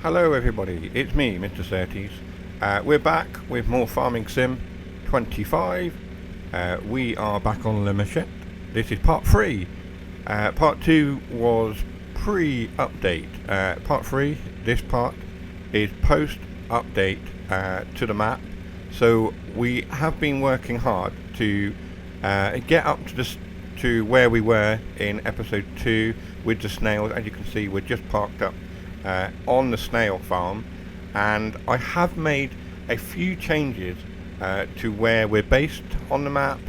Hello everybody, it's me, Mr Surtees. We're back with more Farming Sim 25. We are back on the Mechet. This is part 3. Part 2 was pre-update. Part 3, this part, is post-update to the map. So we have been working hard to get up to where we were in episode 2 with the snails. As you can see, we're just parked up on the snail farm, and I have made a few changes to where we're based on the map,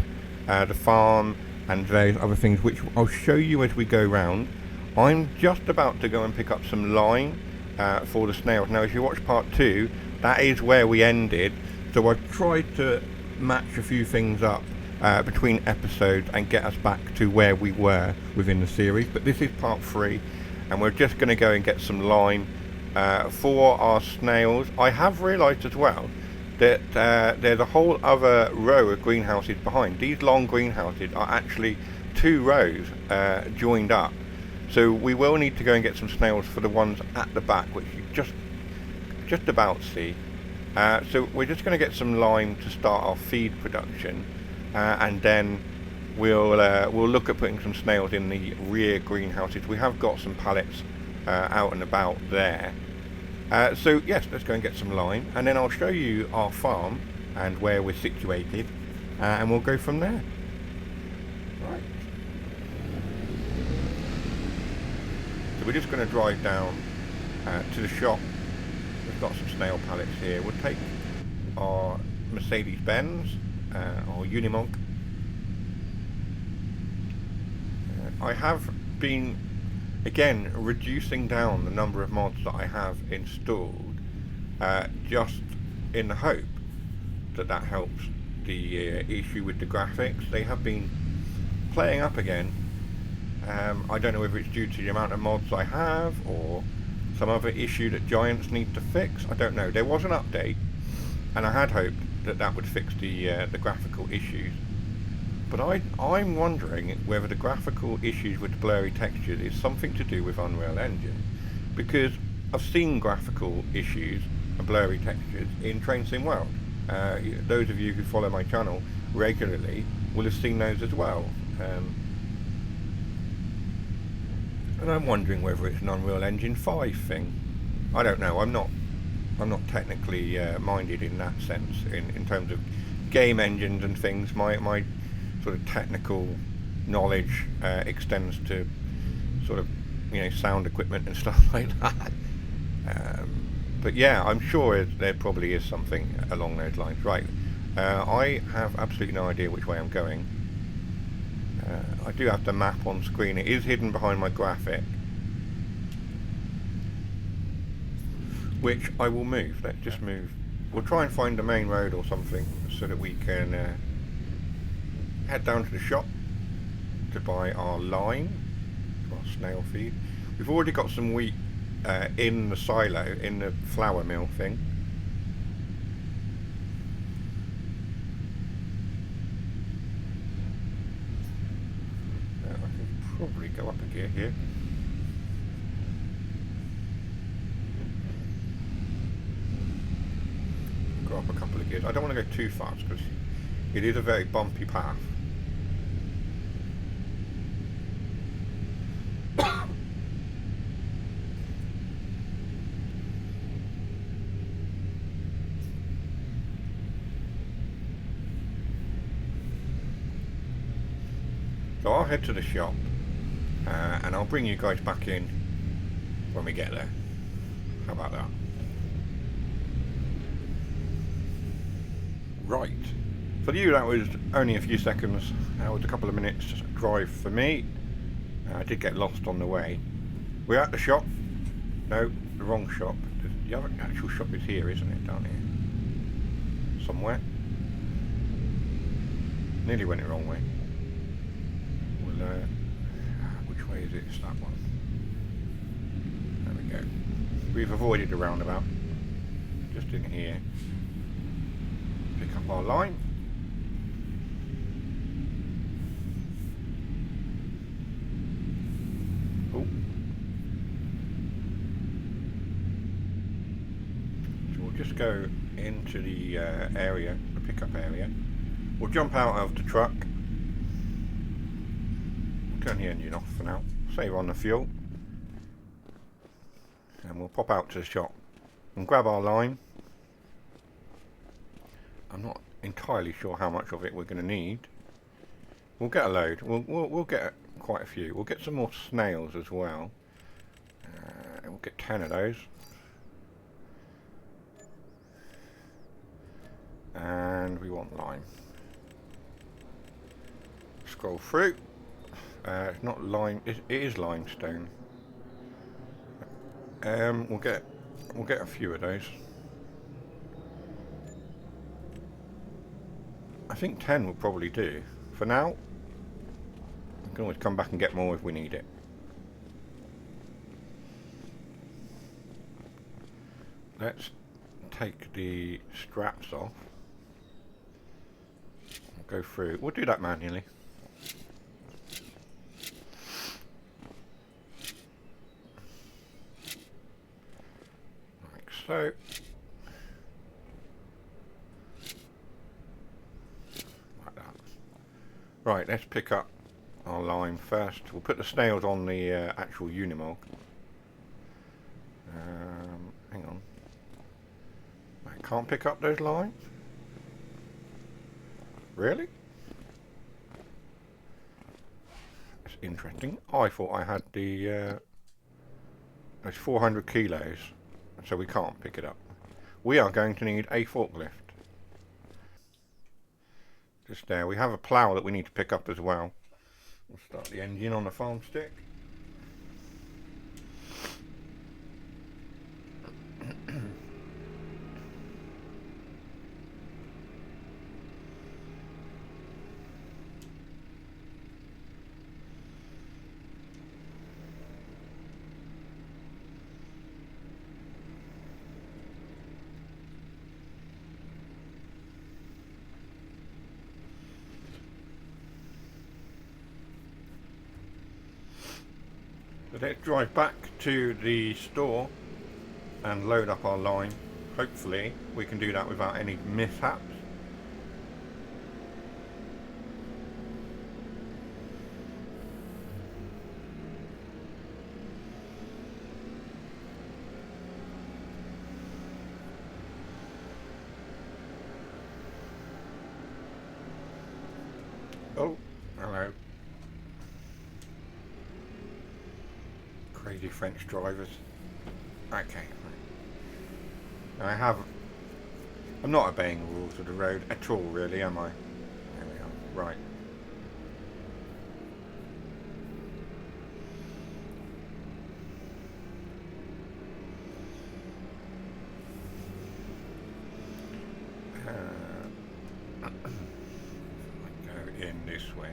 the farm, and various other things, which I'll show you as we go round. I'm just about to go and pick up some lime for the snails. Now, if you watch part 2, that is where we ended, so I've tried to match a few things up between episodes and get us back to where we were within the series. But this is part 3, and we're just going to go and get some lime for our snails. I have realised as well that there's a whole other row of greenhouses behind. These long greenhouses are actually 2 rows joined up. So we will need to go and get some snails for the ones at the back, which you just about see. So we're just going to get some lime to start our feed production, and then we'll look at putting some snails in the rear greenhouses. We have got some pallets out and about there. So yes, let's go and get some lime, and then I'll show you our farm and where we're situated, and we'll go from there. Right. So we're just going to drive down to the shop. We've got some snail pallets here. We'll take our Mercedes-Benz or Unimog. I have been, again, reducing down the number of mods that I have installed, just in the hope that helps the issue with the graphics. They have been playing up again. I don't know whether it's due to the amount of mods I have or some other issue that Giants need to fix. I don't know. There was an update, and I had hoped that would fix the graphical issues. But I'm wondering whether the graphical issues with the blurry textures is something to do with Unreal Engine, because I've seen graphical issues and blurry textures in Train Sim World. Those of you who follow my channel regularly will have seen those as well. And I'm wondering whether it's an Unreal Engine 5 thing. I don't know. I'm not technically minded in that sense. In terms of game engines and things, my sort of technical knowledge extends to sort of, sound equipment and stuff like that. But yeah, I'm sure there probably is something along those lines. Right, I have absolutely no idea which way I'm going. I do have the map on screen. It is hidden behind my graphic, which I will move. Let's just move. We'll try and find the main road or something so that we can head down to the shop to buy our lime, our snail feed. We've already got some wheat in the silo, in the flour mill thing. I can probably go up a gear here. Go up a couple of gears. I don't want to go too fast because it is a very bumpy path. So I'll head to the shop and I'll bring you guys back in when we get there. How about that? Right. For you, that was only a few seconds. That was a couple of minutes drive for me. I did get lost on the way. We're at the shop. No, the wrong shop. The other actual shop is here, isn't it? Down here. Somewhere. Nearly went the wrong way. Well, which way is it? It's that one. There we go. We've avoided the roundabout. Just in here. Pick up our line. go into the area, the pickup area. We'll jump out of the truck. Turn the engine off for now. Save on the fuel. And we'll pop out to the shop and grab our line. I'm not entirely sure how much of it we're going to need. We'll get a load. We'll get quite a few. We'll get some more snails as well. We'll get 10 of those. And we want lime. Scroll through. It's not lime. It is limestone. We'll get a few of those. I think 10 will probably do. For now, we can always come back and get more if we need it. Let's take the straps off. We'll go through. We'll do that manually. Like so. Right, let's pick up our lime first. We'll put the snails on the actual Unimog. Hang on. I can't pick up those lines? Really? That's interesting. I thought I had the... it's 400 kilos, so we can't pick it up. We are going to need a forklift. Just there. We have a plough that we need to pick up as well. We'll start the engine on the farm stick. Let's drive back to the store and load up our line. Hopefully we can do that without any mishaps. Oh, hello. Crazy French drivers. Okay. I'm not obeying the rules of the road at all, really, am I? There we are. Right. Go in this way.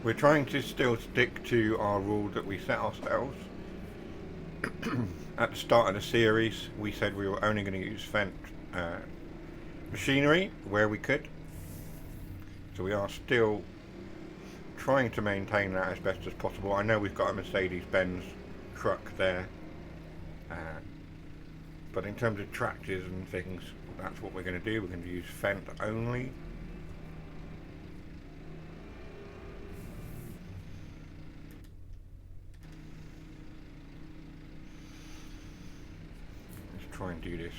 We're trying to still stick to our rule that we set ourselves. At the start of the series, we said we were only going to use Fendt machinery where we could. So we are still trying to maintain that as best as possible. I know we've got a Mercedes-Benz truck there. But in terms of tractors and things, that's what we're going to do. We're going to use Fendt only. Try and do this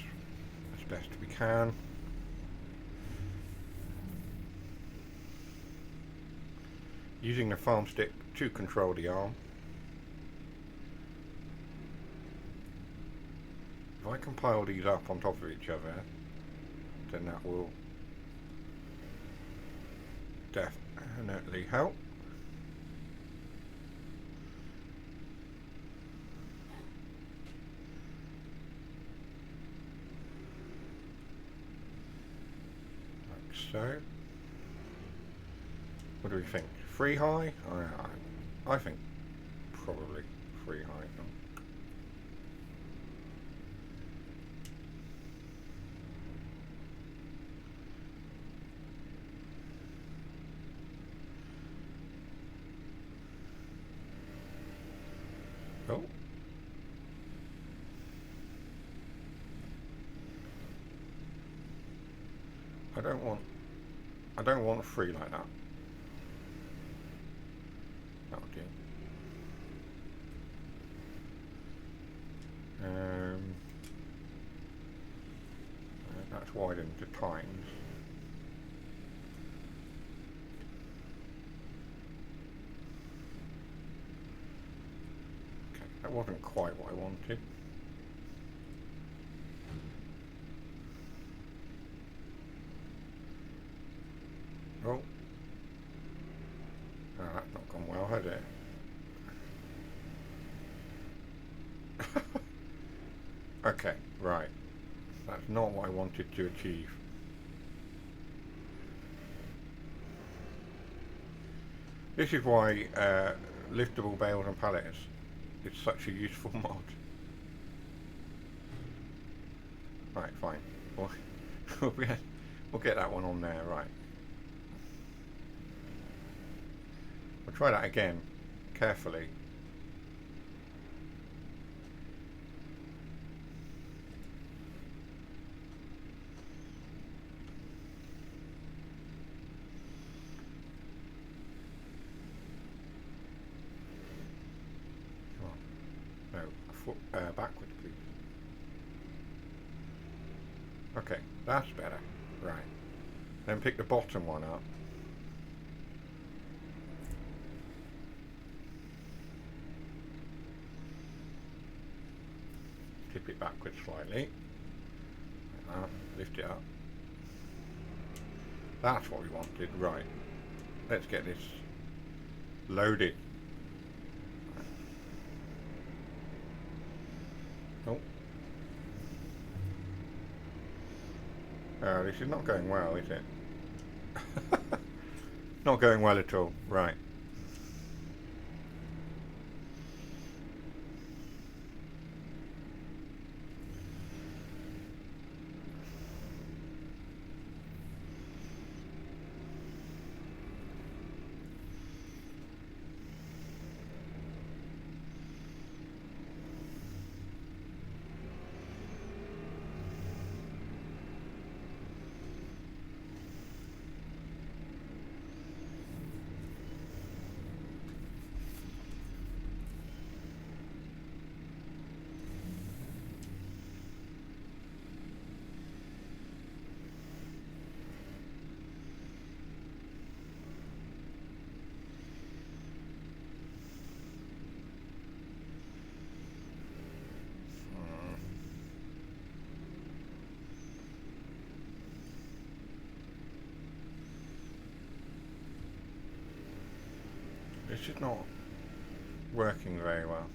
as best we can. Using the farm stick to control the arm. If I can pile these up on top of each other, then that will definitely help. So, what do we think? Free high? I think probably free high. I don't want free like that. That'll do. That's widened to times. Okay, that wasn't quite what I wanted. Oh. Oh, that's not gone well, has it? Okay, right. That's not what I wanted to achieve. This is why liftable bales and pallets is such a useful mod. Right, fine. We'll get that one on there, right. We'll try that again, carefully. Come on. No, a foot backwards, please. Okay, that's better. Right. Then pick the bottom one up. Tip it backwards slightly. Like that. Lift it up. That's what we wanted. Right. Let's get this loaded. Oh. This is not going well, is it? Not going well at all. Right. This is not working very well.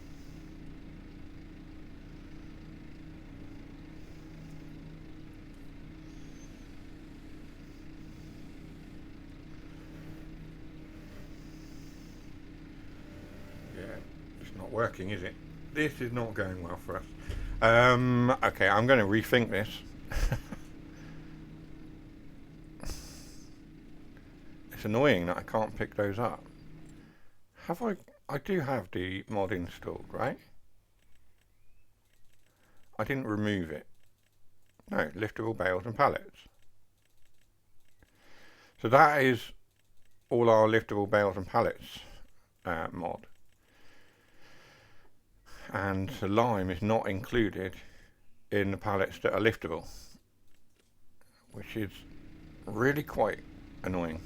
Yeah, it's not working, is it? This is not going well for us. Okay, I'm going to rethink this. It's annoying that I can't pick those up. Have I do have the mod installed, right? I didn't remove it. No, liftable bales and pallets. So that is all our liftable bales and pallets mod. And the lime is not included in the pallets that are liftable, which is really quite annoying.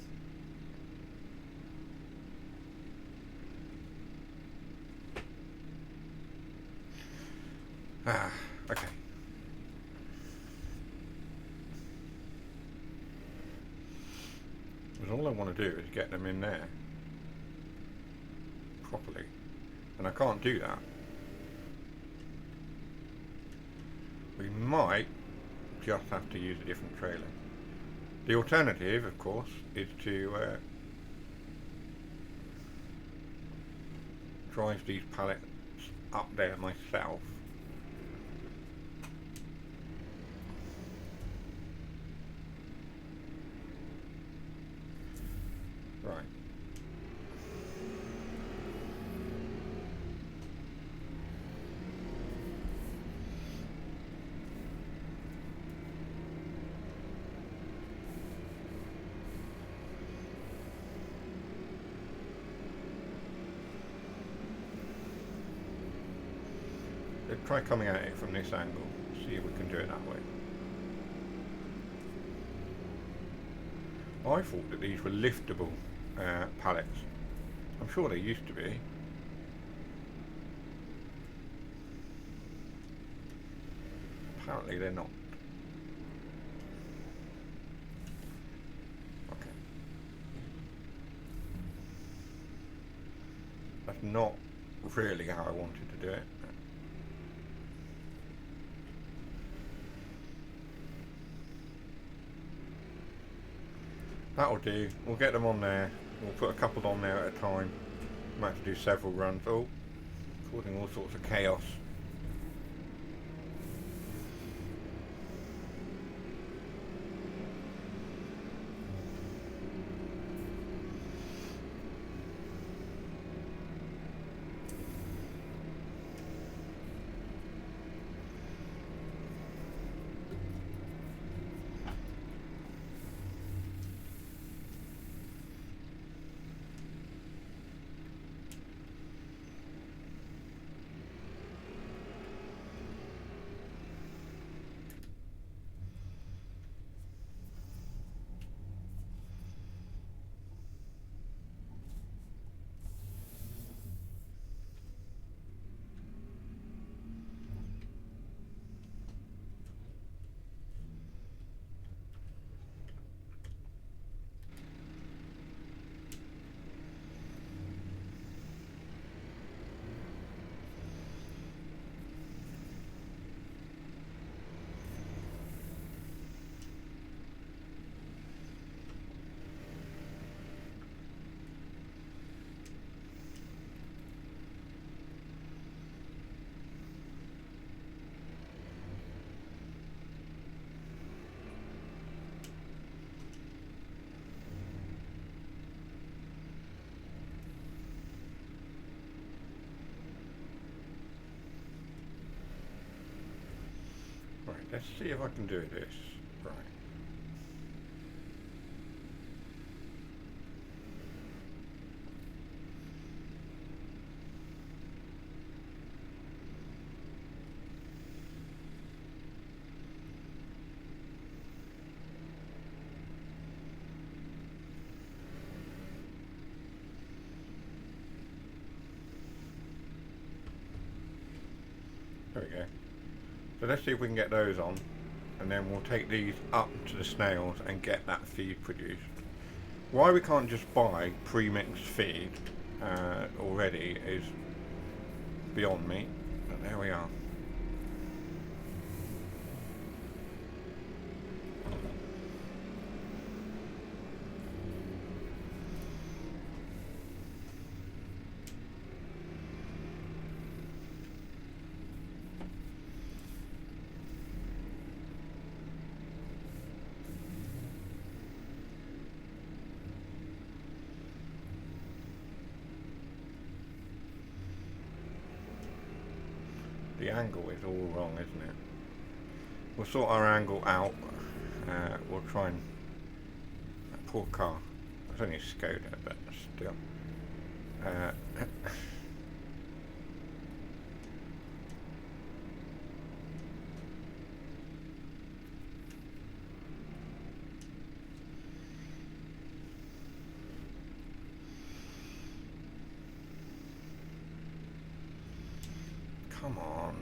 Okay. Because all I want to do is get them in there properly, and I can't do that. We might just have to use a different trailer. The alternative, of course, is to drive these pallets up there myself. Right. try coming at it from this angle. See if we can do it that way. I thought that these were liftable pallets. I'm sure they used to be. Apparently they're not. Okay. That's not really how I wanted to do it. That'll do. We'll get them on there. We'll put a couple on there at a time. Might have to do several runs. Oh, causing all sorts of chaos. Right, let's see if I can do this. Right. There we go. So let's see if we can get those on, and then we'll take these up to the snails and get that feed produced. Why we can't just buy pre-mixed feed already is beyond me, but there we are. The angle is all wrong, isn't it? We'll sort our angle out. We'll try and... That poor car. It's only a Skoda, but still. Come on.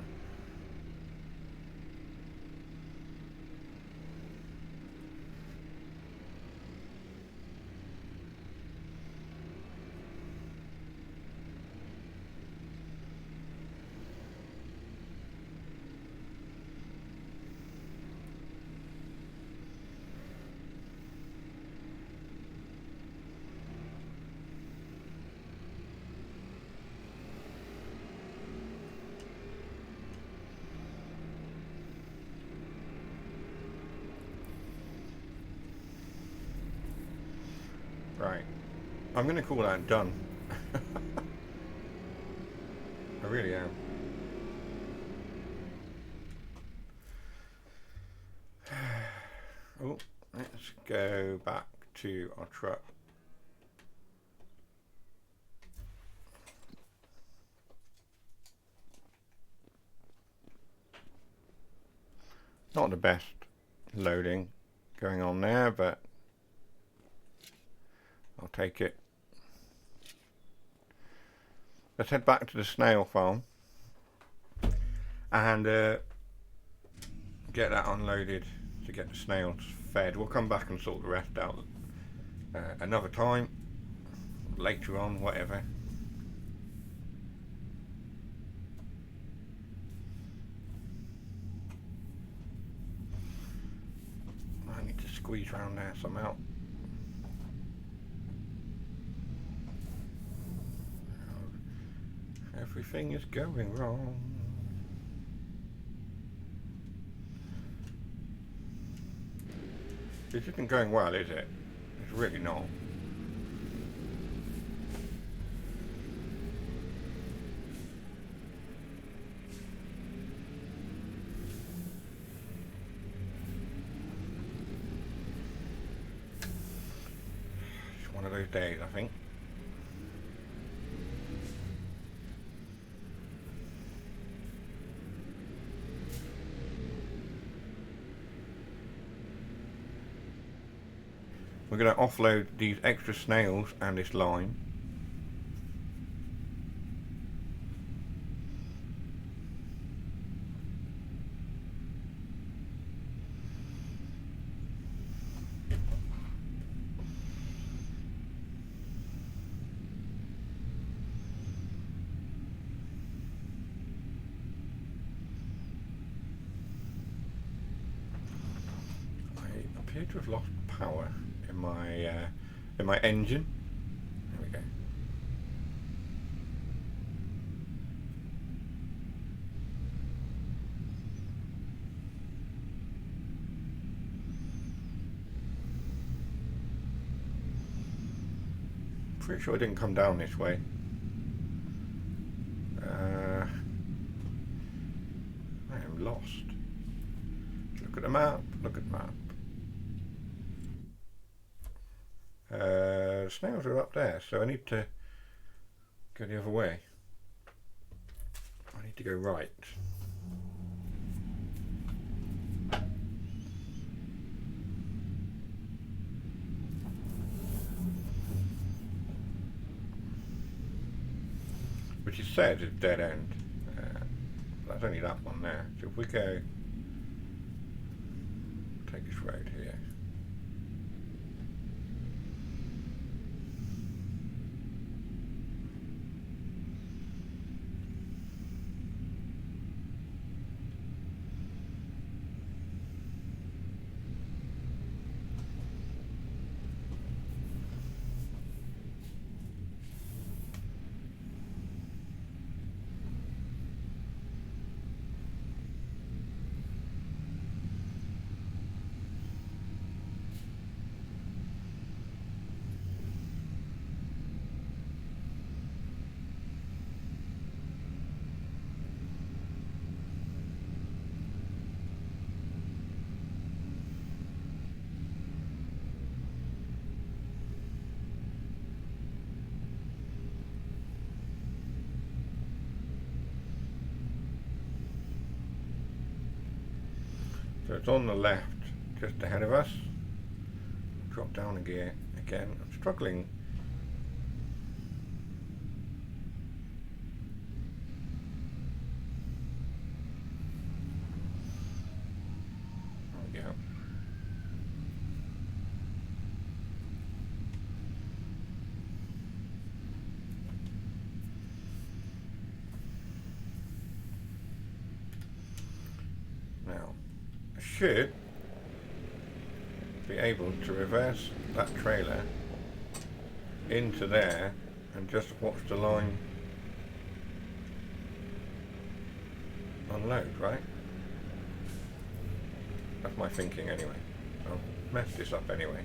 Right. I'm going to call that done. I really am. Oh, let's go back to our truck. Not the best loading going on there, but I'll take it. Let's head back to the snail farm and get that unloaded to get the snails fed. We'll come back and sort the rest out another time, later on, whatever. I need to squeeze around there somehow. Everything is going wrong. This isn't going well, is it? It's really not. It's one of those days, I think. We're going to offload these extra snails and this lime. I appear to have lost power in my engine. There we go. Pretty sure I didn't come down this way. I am lost. Look at the map. Look at the map. Snails are up there, so I need to go the other way. I need to go right. Which is said is dead end. That's only that one there. So if we go, take this road here. So it's on the left, just ahead of us. Drop down a gear again. I'm struggling. There we go. Now, I should be able to reverse that trailer into there and just watch the line unload, right? That's my thinking anyway. I'll mess this up anyway.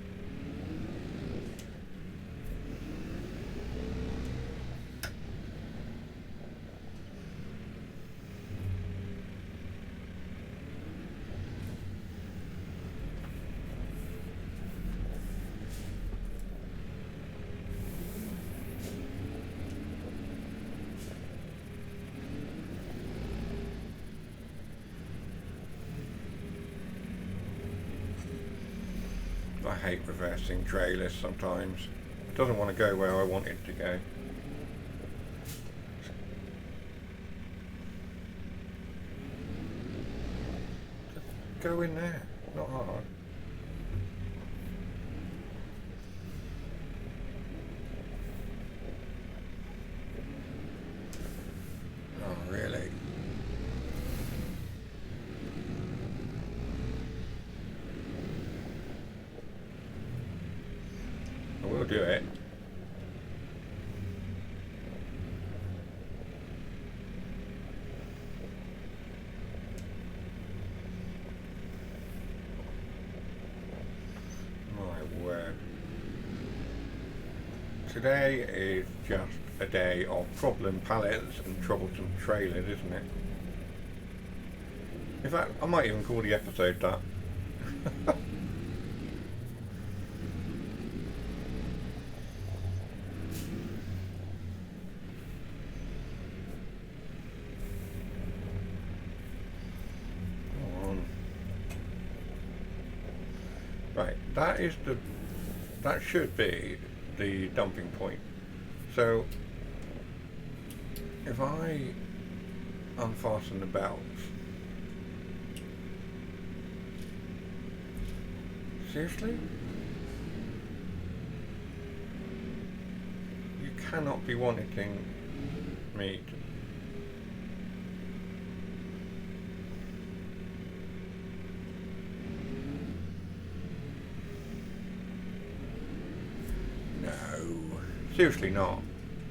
I hate reversing trailers sometimes. It doesn't want to go where I want it to go. Just go in there, not hard. Oh, really? I will do it. My word. Today is just a day of problem pallets and troublesome trailers, isn't it? In fact, I might even call the episode that. Right, that should be the dumping point. So if I unfasten the belts, seriously? You cannot be wanting me to. Seriously not.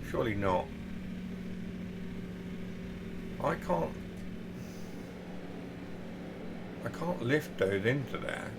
Surely not. I can't lift those into there.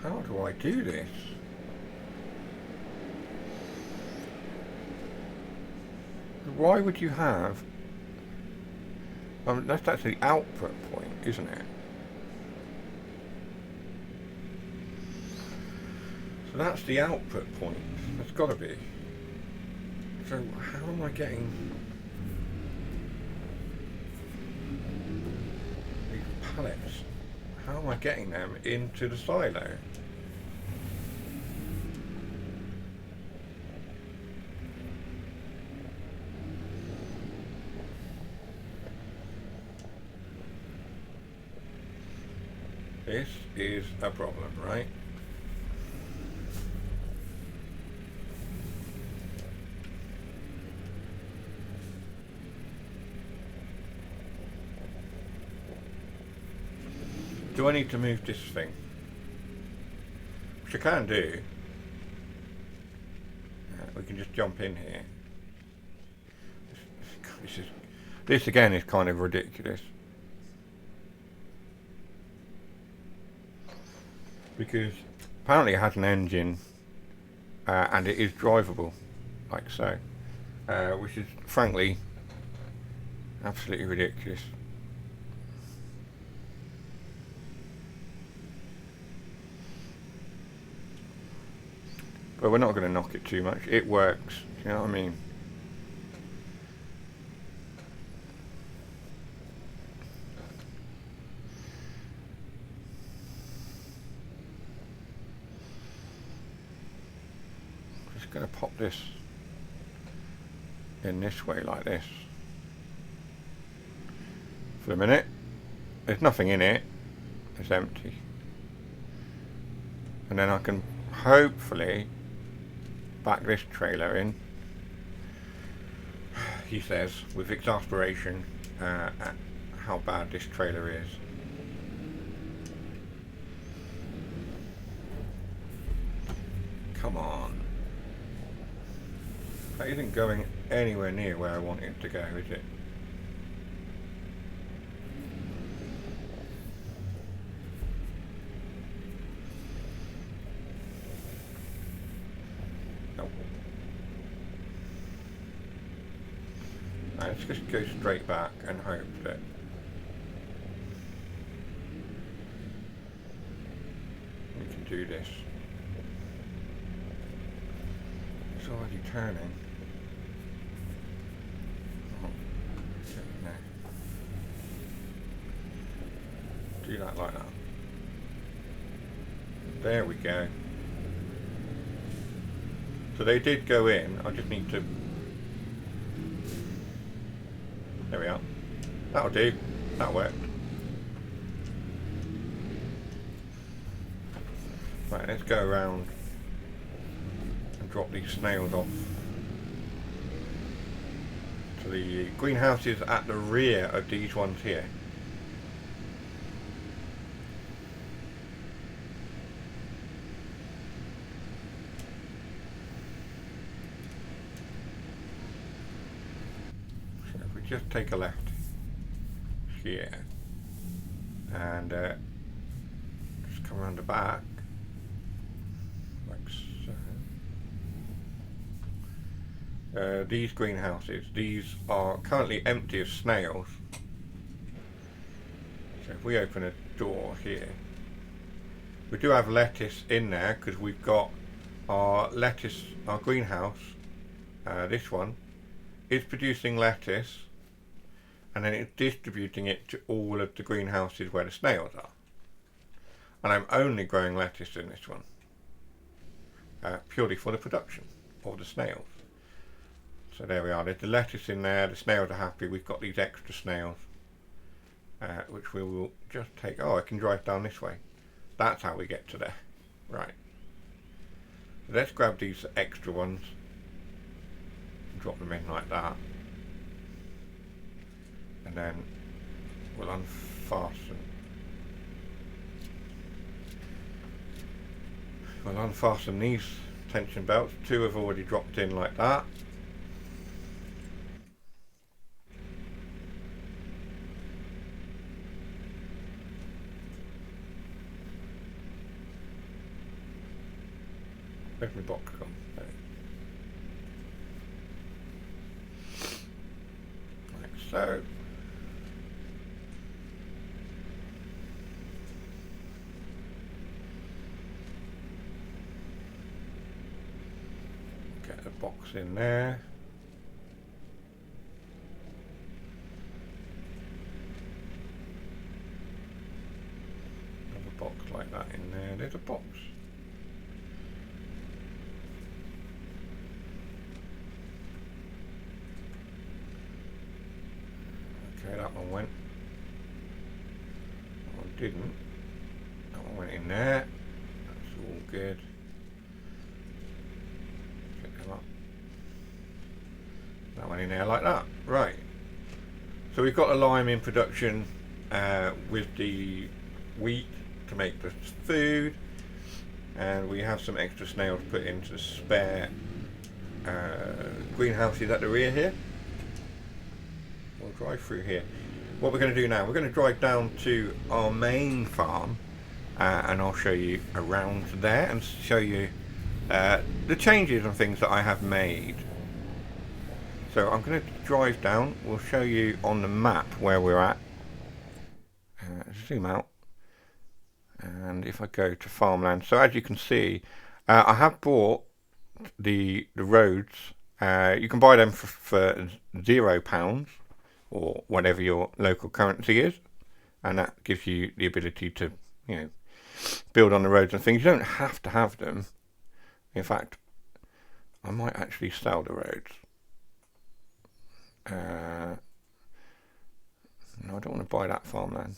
How do I do this? Why would you have... that's the output point, isn't it? So that's the output point. That's got to be. So how am I getting these pallets? How am I getting them into the silo? This is a problem, right? Do I need to move this thing? Which I can do. We can just jump in here. This again is kind of ridiculous. Because apparently it has an engine and it is drivable, like so, which is frankly absolutely ridiculous. But we're not going to knock it too much. It works, you know what I mean? Going to pop this in this way like this for a minute. There's nothing in it, it's empty, and then I can hopefully back this trailer in, he says with exasperation at how bad this trailer is. Come on. That isn't going anywhere near where I want it to go, is it? let's just go straight back and hope that we can do this. It's already turning. Oh, no. Do that like that. There we go. So they did go in. I just need to... There we are. That'll do. That worked. Right, let's go around and drop these snails off to the greenhouses at the rear of these ones here. So if we just take a left here and just come around the back like so. These greenhouses, these are currently empty of snails. So if we open a door here, we do have lettuce in there because we've got our lettuce, our greenhouse, this one, is producing lettuce and then it's distributing it to all of the greenhouses where the snails are. And I'm only growing lettuce in this one, purely for the production of the snails. So there we are, there's the lettuce in there, the snails are happy, we've got these extra snails, which we will just take. Oh, I can drive down this way. That's how we get to there. Right. Let's grab these extra ones and drop them in like that. And then we'll unfasten. We'll unfasten these tension belts. 2 have already dropped in like that. Where's my box gone? There. Like so. Get the box in there. Another box like that in there. There's a box. Okay, that one went. That one didn't. That one went in there. That's all good. Pick them up. That one in there like that. Right. So we've got a lime in production with the wheat to make the food, and we have some extra snails put into the spare greenhouses at the rear here. We'll drive through here. What we're going to do now, we're going to drive down to our main farm and I'll show you around there and show you the changes and things that I have made. So I'm going to drive down, we'll show you on the map where we're at. Zoom out, and if I go to farmland, so as you can see, I have bought the roads. You can buy them for £0 or whatever your local currency is, and that gives you the ability to, you know, build on the roads and things. You don't have to have them. In fact, I might actually sell the roads. No, I don't want to buy that farmland.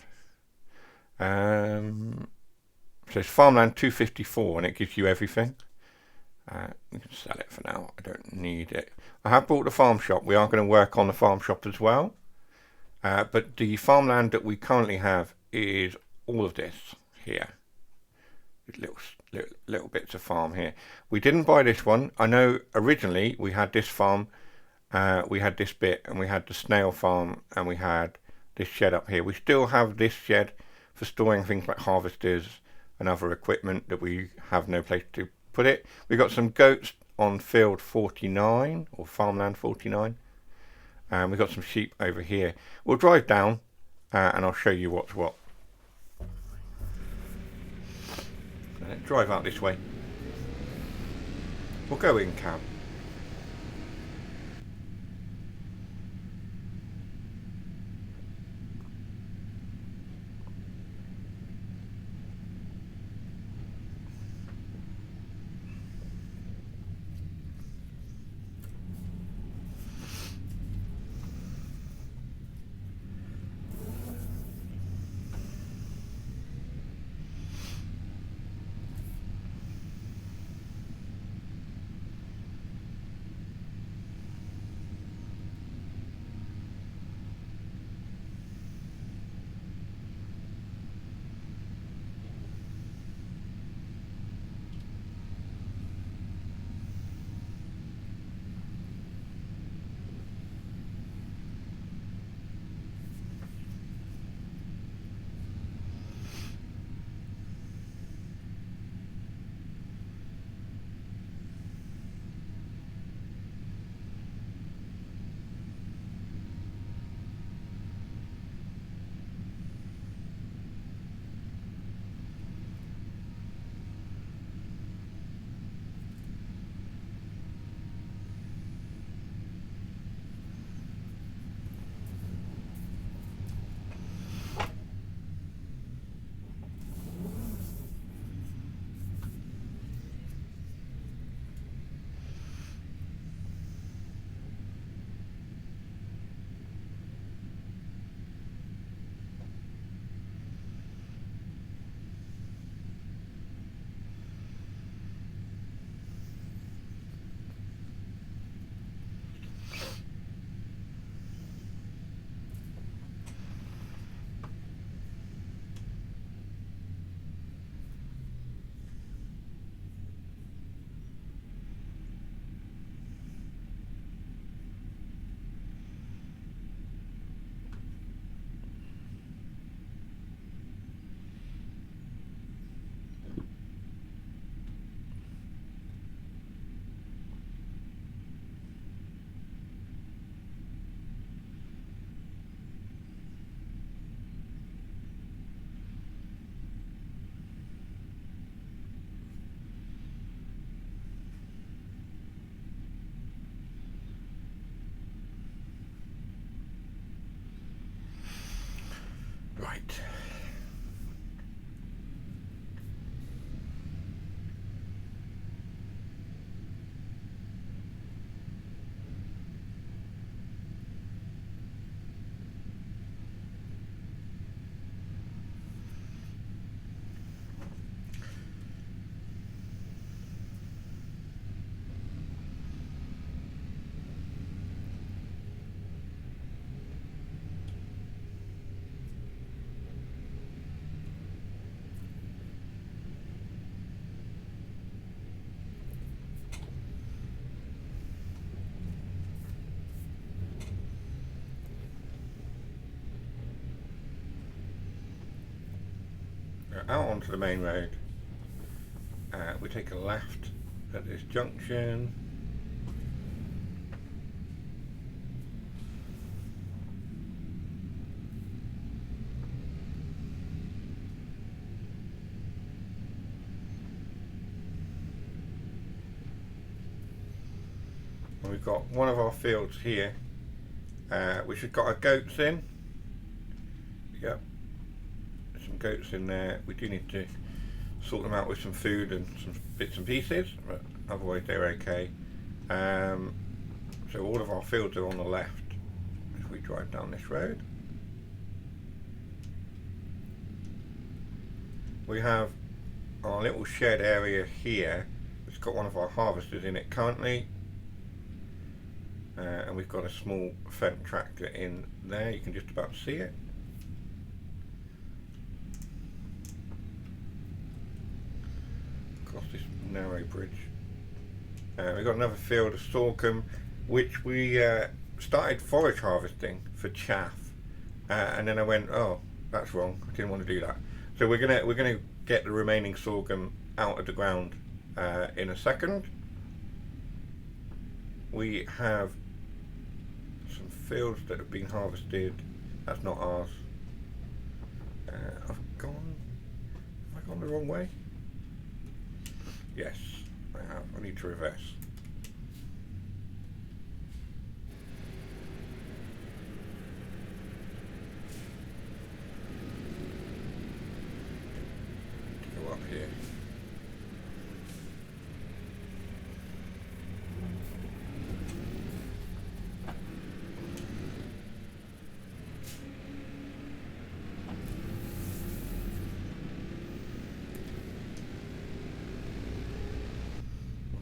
So it's farmland 254 and it gives you everything. We can sell it for now. I don't need it. I have bought the farm shop. We are going to work on the farm shop as well. But the farmland that we currently have is all of this here. Little bits of farm here. We didn't buy this one. I know originally we had this farm. We had this bit and we had the snail farm and we had this shed up here. We still have this shed for storing things like harvesters and other equipment that we have no place to put it. We've got some goats on field 49 or farmland 49. and we've got some sheep over here. We'll drive down and I'll show you what's what. Drive out this way. We'll go in cab. Right. Out onto the main road. We take a left at this junction. And we've got one of our fields here, which has got our goats in. Yep. Goats in there. We do need to sort them out with some food and some bits and pieces, but otherwise they're okay. So all of our fields are on the left as we drive down this road. We have our little shed area here. It's got one of our harvesters in it currently, and we've got a small Fendt tractor in there. You can just about see it. Across this narrow bridge. We've got another field of sorghum, which we started forage harvesting for chaff, and then I went, oh, that's wrong. I didn't want to do that. So we're gonna get the remaining sorghum out of the ground in a second. We have some fields that have been harvested. That's not ours. Have I gone the wrong way? Yes, I have. I need to reverse. Go up here.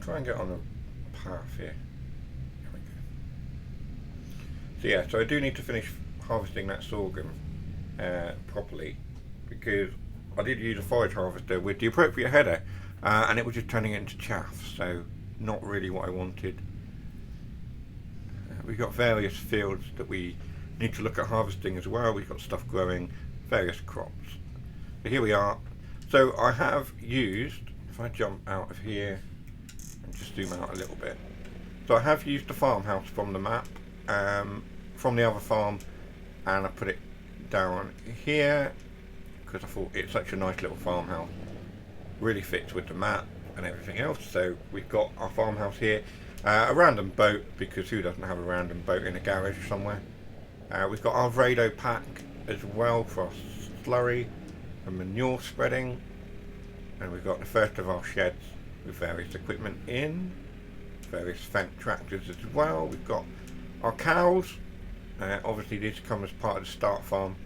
Try and get on a path here. There we go. So yeah, so I do need to finish harvesting that sorghum properly, because I did use a forage harvester with the appropriate header, and it was just turning it into chaff, so not really what I wanted. We've got various fields that we need to look at harvesting as well. We've got stuff growing, various crops. So here we are. So I have used, if I jump out of here, just zoom out a little bit. So I have used the farmhouse from the map, from the other farm, and I put it down here because I thought it's such a nice little farmhouse. Really fits with the map and everything else. So we've got our farmhouse here, a random boat, because who doesn't have a random boat in a garage somewhere? We've got our Vrado pack as well for our slurry and manure spreading, and we've got the first of our sheds with various equipment in, various Fendt tractors as well. We've got our cows, obviously these come as part of the start farm.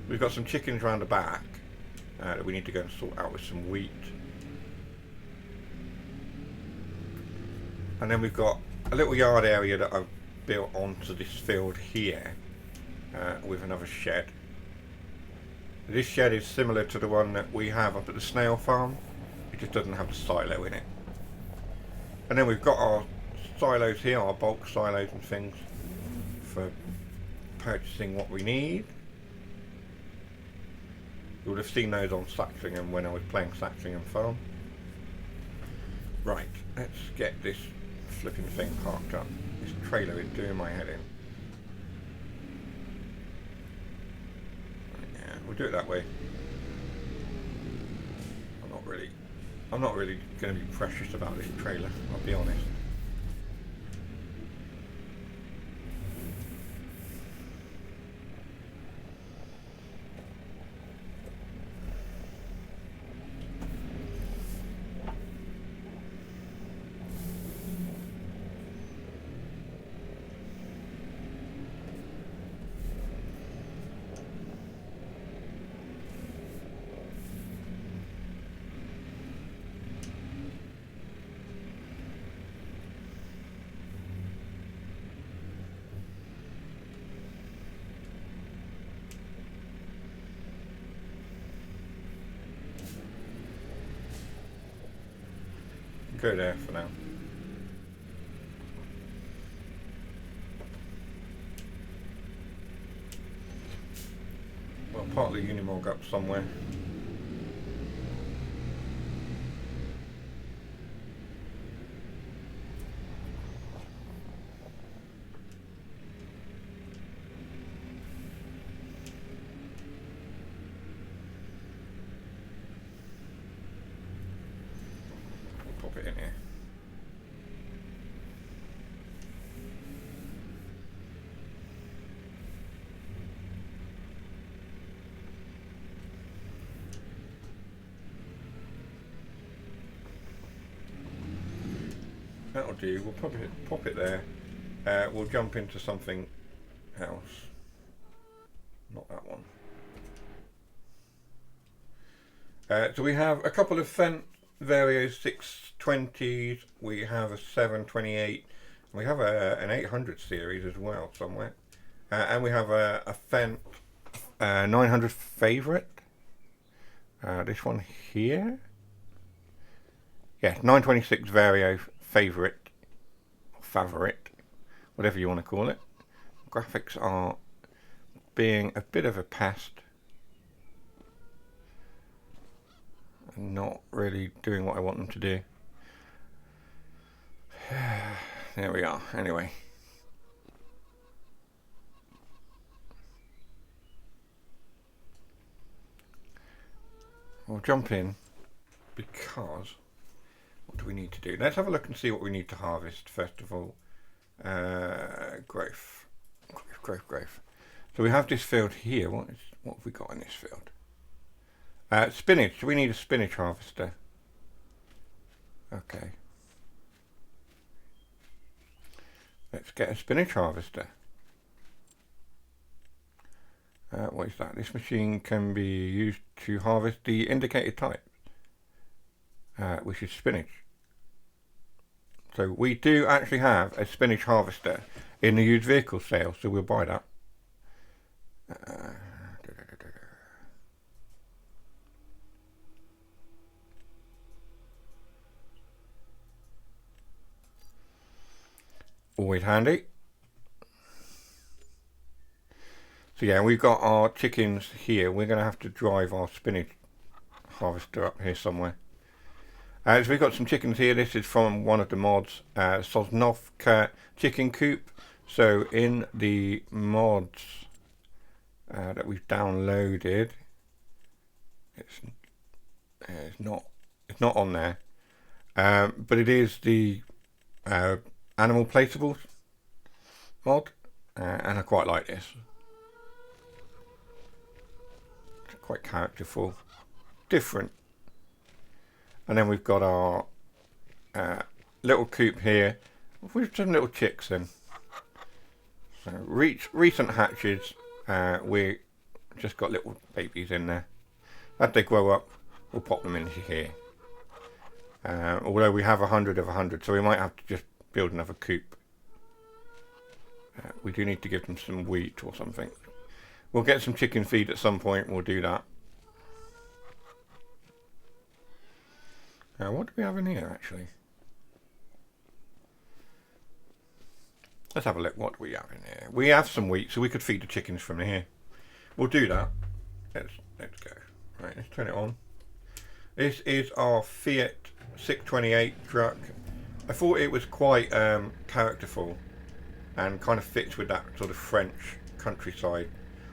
We've got some chickens around the back that we need to go and sort out with some wheat. And then we've got a little yard area that I've built onto this field here with another shed. This shed is similar to the one that we have up at the snail farm. It just doesn't have the silo in it. And then we've got our silos here, our bulk silos and things for purchasing what we need. You would have seen those on Saxingham when I was playing Saxingham Farm. Right, let's get this flipping thing parked up. This trailer is doing my head in. Right, yeah, we'll do it that way. I'm not really going to be precious about this trailer, I'll be honest. Go there for now. Well, part of the Unimog up somewhere. Pop it in here. That'll do. We'll pop it there. We'll jump into something else. Not that one. So we have a couple of Fendt Vario 620s. We have a 728. We have an 800 series as well somewhere. And we have a Fendt 900 Favourite. This one here. Yeah, 926 Vario Favourite, whatever you want to call it. Graphics are being a bit of a pest. And not really doing what I want them to do. There we are, anyway. we'll jump in because what do we need to do? Let's have a look and see what we need to harvest first of all. Growth. So we have this field here. What have we got in this field? Spinach. We need a spinach harvester. Okay. Let's get a spinach harvester. What is that? This machine can be used to harvest the indicated type, which is spinach. So we do actually have a spinach harvester in the used vehicle sale, so we'll buy that. Always handy. So yeah, we've got our chickens here. We're going to have to drive our spinach harvester up here somewhere. So we've got some chickens here. This is from one of the mods, Sosnovka chicken coop. So in the mods that we've downloaded, it's not on there, but it is the animal placeables mod, and I quite like this. It's quite characterful, different. And then we've got our little coop here with some little chicks in. So recent hatches, we just got little babies in there. As they grow up, we'll pop them into here. Although we have 100 of 100, so we might have to just build another coop. We do need to give them some wheat or something. We'll get some chicken feed at some point, we'll do that. What do we have in here actually? Let's have a look. What do we have in here? We have some wheat, so we could feed the chickens from here. We'll do that. Let's go. Right, let's turn it on. This is our Fiat 628 truck. I thought it was quite characterful and kind of fits with that sort of French countryside.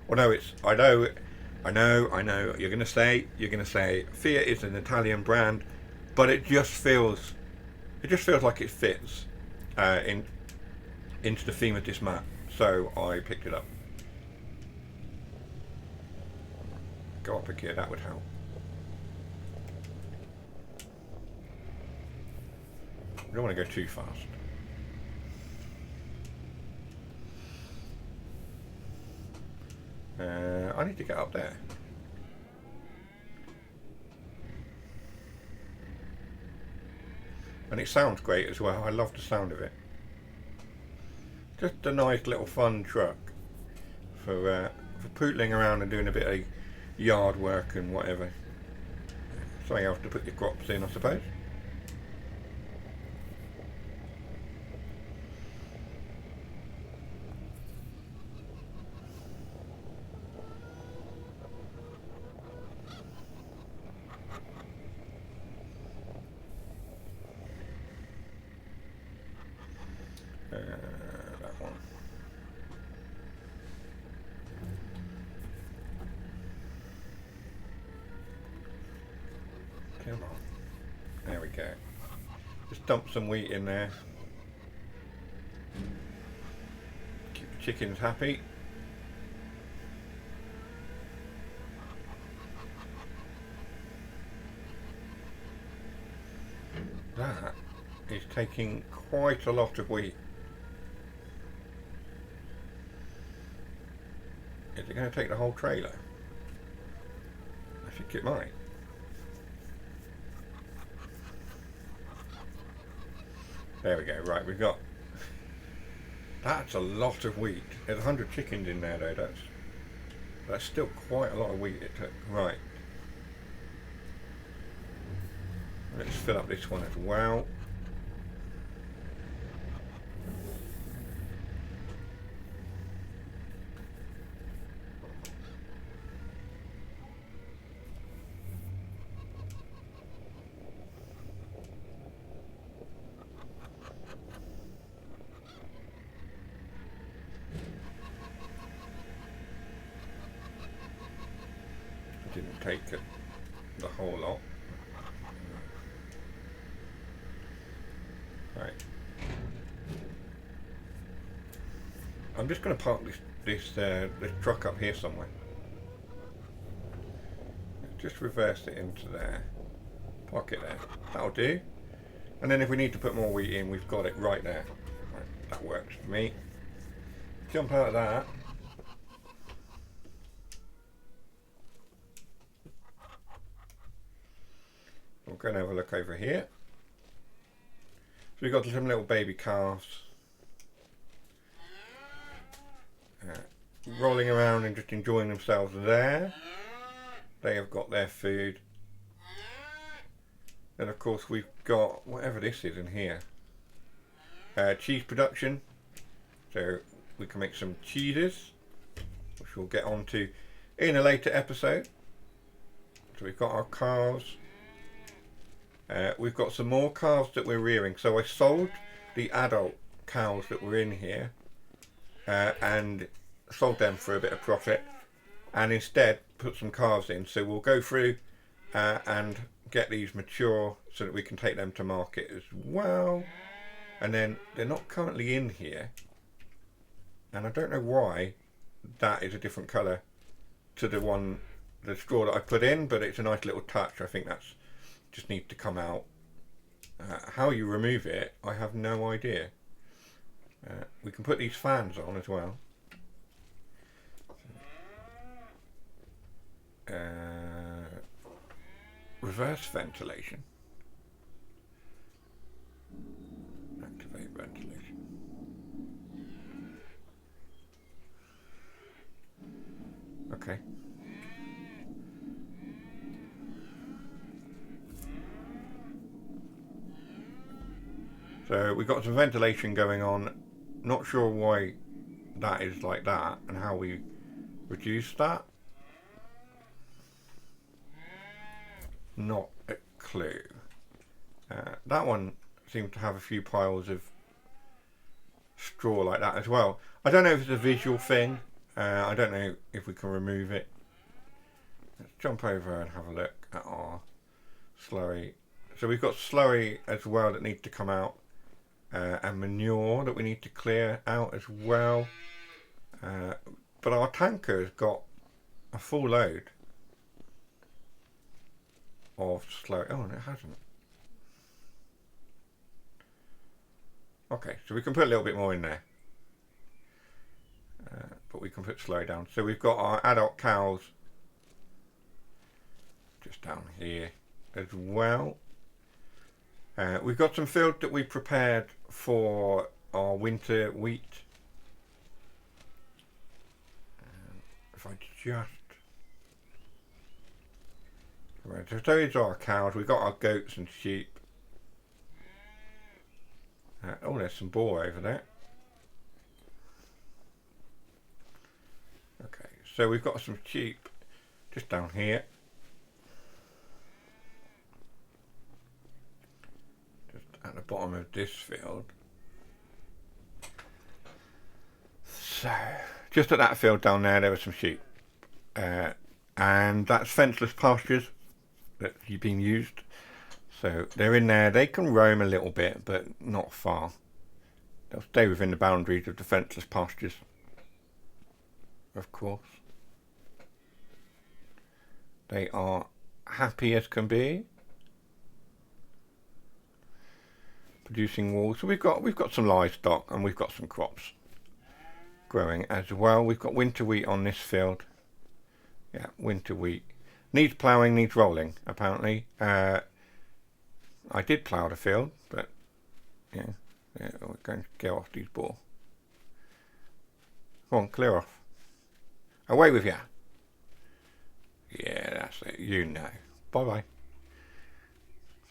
Although I know. You're gonna say Fiat is an Italian brand, but it just feels like it fits into the theme of this map. So I picked it up. Go up a gear, that would help. I don't want to go too fast. I need to get up there. And it sounds great as well. I love the sound of it. Just a nice little fun truck for pootling around and doing a bit of yard work and whatever. Something else to put your crops in, I suppose. That one. Come on. There we go. Just dump some wheat in there. Keep the chickens happy. That is taking quite a lot of wheat. Is it going to take the whole trailer? I think it might. There we go. Right, we've got... That's a lot of wheat. There's 100 chickens in there though. That's still quite a lot of wheat it took. Right. Let's fill up this one as well. Didn't take it. the whole lot. Right. I'm just going to park this truck up here somewhere. Just reverse it into there. Park it there. That'll do. And then if we need to put more wheat in, we've got it right there. Right, that works for me. Jump out of that. We're going to have a look over here. So we've got some little baby calves rolling around and just enjoying themselves there. They have got their food. And of course we've got whatever this is in here. Cheese production. So we can make some cheeses, which we'll get onto in a later episode. So we've got our calves. We've got some more calves that we're rearing. So I sold the adult cows that were in here and sold them for a bit of profit, and instead put some calves in. So we'll go through and get these mature so that we can take them to market as well. And then they're not currently in here, and I don't know why that is a different colour to the straw that I put in, but it's a nice little touch. I think that's just needs to come out. How you remove it, I have no idea. We can put these fans on as well. Reverse ventilation. Activate ventilation. Okay. So we've got some ventilation going on. Not sure why that is like that and how we reduce that. Not a clue. That one seemed to have a few piles of straw like that as well. I don't know if it's a visual thing. I don't know if we can remove it. Let's jump over and have a look at our slurry. So we've got slurry as well that needs to come out, and manure that we need to clear out as well. But our tanker has got a full load of slurry. Oh, and it hasn't. Okay, so we can put a little bit more in there. But we can put slurry down. So we've got our adult cows just down here as well. We've got some field that we prepared for our winter wheat. If I just... So those are our cows. We've got our goats and sheep. Oh, there's some boar over there. Okay, so we've got some sheep just down here. Just at the bottom of this field. So, just at that field down there, there were some sheep. And that's fenceless pastures that have been used. So they're in there. They can roam a little bit, but not far. They'll stay within the boundaries of the fenceless pastures, of course. They are happy as can be, producing wool. So we've got some livestock and we've got some crops growing as well. We've got winter wheat on this field. Yeah, winter wheat needs ploughing, needs rolling. Apparently, I did plough the field, but yeah, we're going to get off these boar. Come on, clear off. Away with you. Yeah, that's it. You know. Bye bye.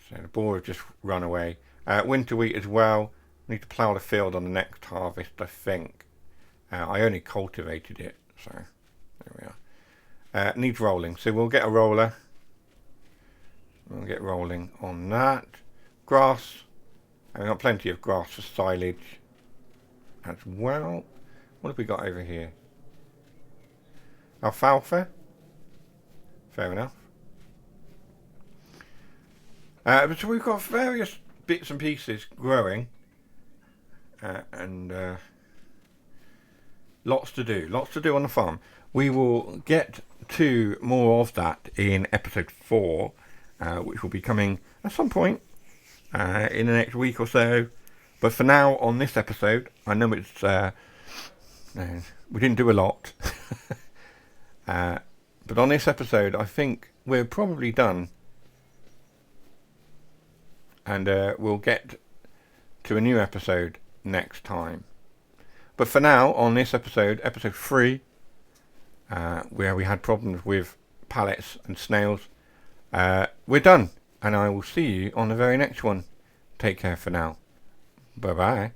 So the boar have just run away. Winter wheat as well. We need to plough the field on the next harvest, I think. I only cultivated it, so there we are. Needs rolling, so we'll get a roller. We'll get rolling on that. Grass. We've got plenty of grass for silage as well. What have we got over here? Alfalfa. Fair enough. So we've got various bits and pieces growing, and lots to do on the farm. We will get to more of that in episode 4, which will be coming at some point in the next week or so. But for now, on this episode, I know it's we didn't do a lot, but on this episode, I think we're probably done, and we'll get to a new episode next time. But for now, on this episode 3, where we had problems with pallets and snails, we're done, and I will see you on the very next one. Take care for now. Bye bye.